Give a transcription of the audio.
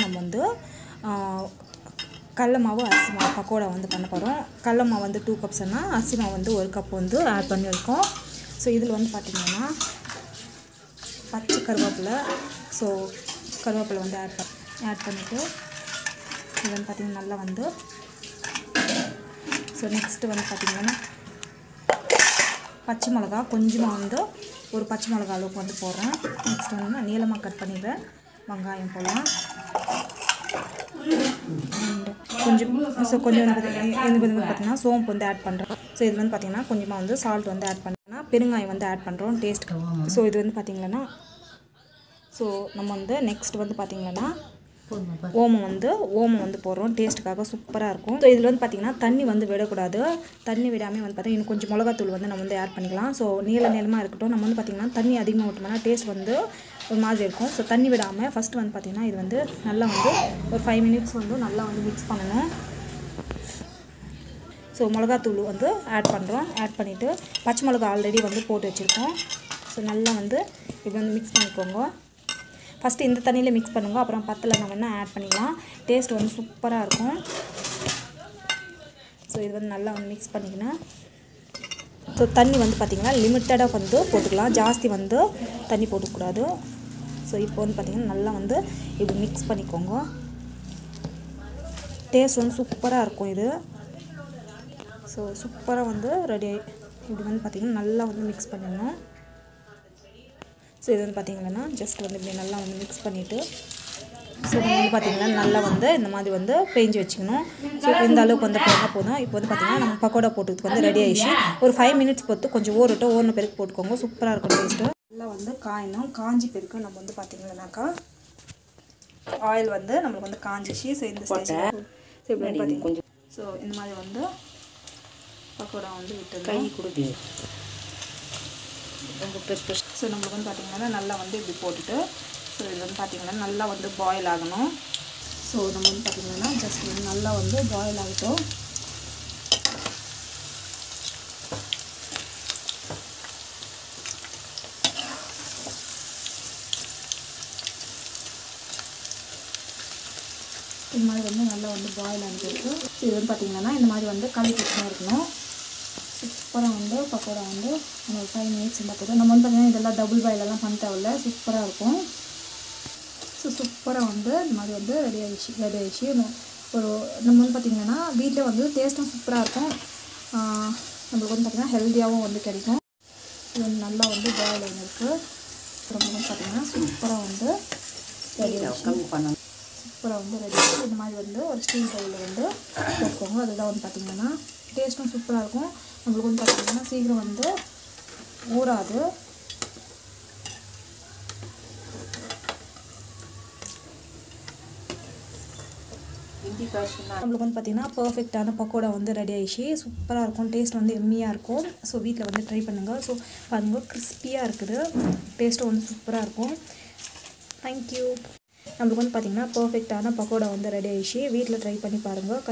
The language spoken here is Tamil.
நம்ம வந்து கடல மாவு அரிசி மாவு பக்கோடா வந்து பண்ண போகிறோம். கடல மாவு வந்து 2 கப்ஸ்னா அரிசி மாவு வந்து 1 கப் வந்து ஆட் பண்ணியிருக்கோம். ஸோ இதில் வந்து பார்த்திங்கன்னா பச்சை கருவேப்பிலை, ஸோ கருவேப்பிலை வந்து ஆட் பண்ணிவிட்டு இது வந்து பார்த்திங்கன்னா நல்லா வந்து ஸோ நெக்ஸ்ட்டு வந்து பார்த்திங்கன்னா பச்சை மிளகா கொஞ்சமாக வந்து ஒரு பச்சை மிளகா அளவுக்கு வந்து போடுறேன். நெக்ஸ்ட் வந்து நான் நீளமாக கட் பண்ணிடுறேன். வெங்காயம் போடலாம். கொஞ்சம் பார்த்தீங்கன்னா சோம்பு வந்து ஆட் பண்ணுறேன். ஸோ இது வந்து பார்த்திங்கன்னா கொஞ்சமாக வந்து சால்ட் வந்து ஆட் பண்ணுறேன்னா பெருங்காயம் வந்து ஆட் பண்ணுறோம் டேஸ்ட்டுக்கு. ஸோ இது வந்து பார்த்திங்கன்னா ஸோ நம்ம வந்து நெக்ஸ்ட் வந்து பார்த்திங்கன்னா ஓமம் வந்து போடுறோம். டேஸ்ட்டுக்காக சூப்பராக இருக்கும். ஸோ இதில் வந்து பார்த்திங்கன்னா தண்ணி வந்து விடக்கூடாது. தண்ணி விடாமல் வந்து பார்த்திங்கன்னா இன்னும் கொஞ்சம் மிளகாத்தூள் வந்து நம்ம வந்து ஆட் பண்ணிக்கலாம். ஸோ நீளமாக இருக்கட்டும். நம்ம வந்து பார்த்திங்கன்னா தண்ணி அதிகமாக விட்டோம்னா டேஸ்ட் வந்து ஒரு மாதிரி இருக்கும். ஸோ தண்ணி விடாமல் ஃபஸ்ட்டு வந்து பார்த்திங்கன்னா இது வந்து நல்லா வந்து ஒரு 5 மினிட்ஸ் வந்து நல்லா வந்து மிக்ஸ் பண்ணணும். ஸோ மிளகாத்தூள் வந்து ஆட் பண்ணுறோம். ஆட் பண்ணிவிட்டு பச்சை மிளகா ஆல்ரெடி வந்து போட்டு வச்சுருக்கோம். ஸோ நல்லா வந்து இப்படி வந்து மிக்ஸ் பண்ணிக்கோங்க. ஃபஸ்ட்டு இந்த தண்ணியில் மிக்ஸ் பண்ணுங்க. அப்புறம் பத்தில் நம்ம என்ன ஆட் பண்ணிக்கலாம். டேஸ்ட் வந்து சூப்பராக இருக்கும். ஸோ இது வந்து நல்லா வந்து மிக்ஸ் பண்ணிக்கினேன். ஸோ தண்ணி வந்து பார்த்திங்கன்னா லிமிட்டடாக வந்து போட்டுக்கலாம். ஜாஸ்தி வந்து தண்ணி போட்டுக்கூடாது. ஸோ இப்போ வந்து பார்த்திங்கன்னா நல்லா வந்து இப்படி மிக்ஸ் பண்ணிக்கோங்க. டேஸ்ட் வந்து சூப்பராக இருக்கும் இது. ஸோ சூப்பராக வந்து ரெடி. இப்படி வந்து பார்த்திங்கன்னா நல்லா வந்து மிக்ஸ் பண்ணிடணும். ஸோ இது வந்து பார்த்திங்கன்னா ஜஸ்ட் வந்து இப்படி நல்லா வந்து மிக்ஸ் பண்ணிவிட்டு ஸோ நம்ம வந்து பார்த்திங்கன்னா நல்லா வந்து இந்த மாதிரி வந்து பேஞ்சு வச்சுக்கணும். ஸோ இந்த அளவுக்கு வந்து போனால் போதும். இப்போ வந்து பார்த்திங்கன்னா நம்ம பக்கோடா போட்டுறதுக்கு வந்து ரெடி ஆகிடுச்சு. ஒரு 5 மினிட்ஸ் பொறுத்து கொஞ்சம் ஓடின பெருக்கு போட்டுக்கோங்க. சூப்பராக இருக்கும் டேஸ்ட்டு. நல்லா வந்து காயணும். காஞ்சி பெருக்கு நம்ம வந்து பார்த்திங்கன்னாக்கா ஆயில் வந்து நம்மளுக்கு வந்து காஞ்சிச்சு. ஸோ இந்த ஸ்டேஜில் ஸோ இப்படி வந்து பார்த்திங்கன்னா ஸோ இந்த மாதிரி வந்து பக்கோடா வந்து விட்டு கை கொடுக்கு. ஸோ நம்மளுக்கு வந்து பார்த்திங்கன்னா நல்லா வந்து இப்படி போட்டுட்டு ஸோ இது வந்து பார்த்திங்கன்னா நல்லா வந்து பாயில் ஆகணும். ஸோ நம்ம வந்து பார்த்திங்கன்னா ஜஸ்ட் வந்து நல்லா வந்து பாயில் ஆகட்டும். இந்த மாதிரி வந்து நல்லா வந்து பாயில் ஆகிட்டு இது வந்து பார்த்திங்கன்னா இந்த மாதிரி வந்து கலக்கிட்டு இருக்கணும். சூப்பராக வந்து பக்கோடா வந்து ஒரு 5 மினிட்ஸ் இருந்தால் போதும். நம்ம வந்து பார்த்திங்கன்னா இதெல்லாம் டபுள் பாயிலெல்லாம் பண்ண தேவையில்ல. சூப்பராக இருக்கும். ஸோ சூப்பராக வந்து இந்த மாதிரி வந்து ரெடி ஆகிடுச்சு. ஒரு நம்ம வந்து பார்த்திங்கன்னா வீட்டில் வந்து டேஸ்ட்டும் சூப்பராக இருக்கும். நம்மளுக்கு வந்து பார்த்திங்கன்னா ஹெல்த்தியாகவும் வந்து கிடைக்கும். இது வந்து நல்லா வந்து பாயில் ஆகிருக்கு. அப்புறம் வந்து பார்த்திங்கன்னா சூப்பராக வந்து ரெடி ஆகிடுச்சு. சூப்பராக வந்து ரெடி ஆகிடுச்சு. இந்த மாதிரி வந்து ஒரு ஸ்டீல் பவுலில் வந்து போட்டுக்கோங்க. அதுதான் வந்து பார்த்திங்கன்னா டேஸ்ட்டும் சூப்பராக இருக்கும். நம்மளுக்கு வந்து பார்த்திங்கன்னா சீக்கிரம் வந்து ஊறாது. நம்மளுக்கு வந்து பார்த்திங்கன்னா பர்ஃபெக்டான பக்கோடா வந்து ரெடி ஆகிடுச்சு. சூப்பராக இருக்கும். டேஸ்ட் வந்து எம்மியாக இருக்கும். ஸோ வீட்டில் வந்து ட்ரை பண்ணுங்கள். ஸோ பாருங்கள் கிறிஸ்பியாக இருக்குது. டேஸ்ட்டும் வந்து சூப்பராக இருக்கும். தேங்க்யூ. நம்மளுக்கு வந்து பார்த்திங்கன்னா பர்ஃபெக்டான பக்கோடா வந்து ரெடி ஆகிடுச்சு. வீட்டில் ட்ரை பண்ணி பாருங்கள்.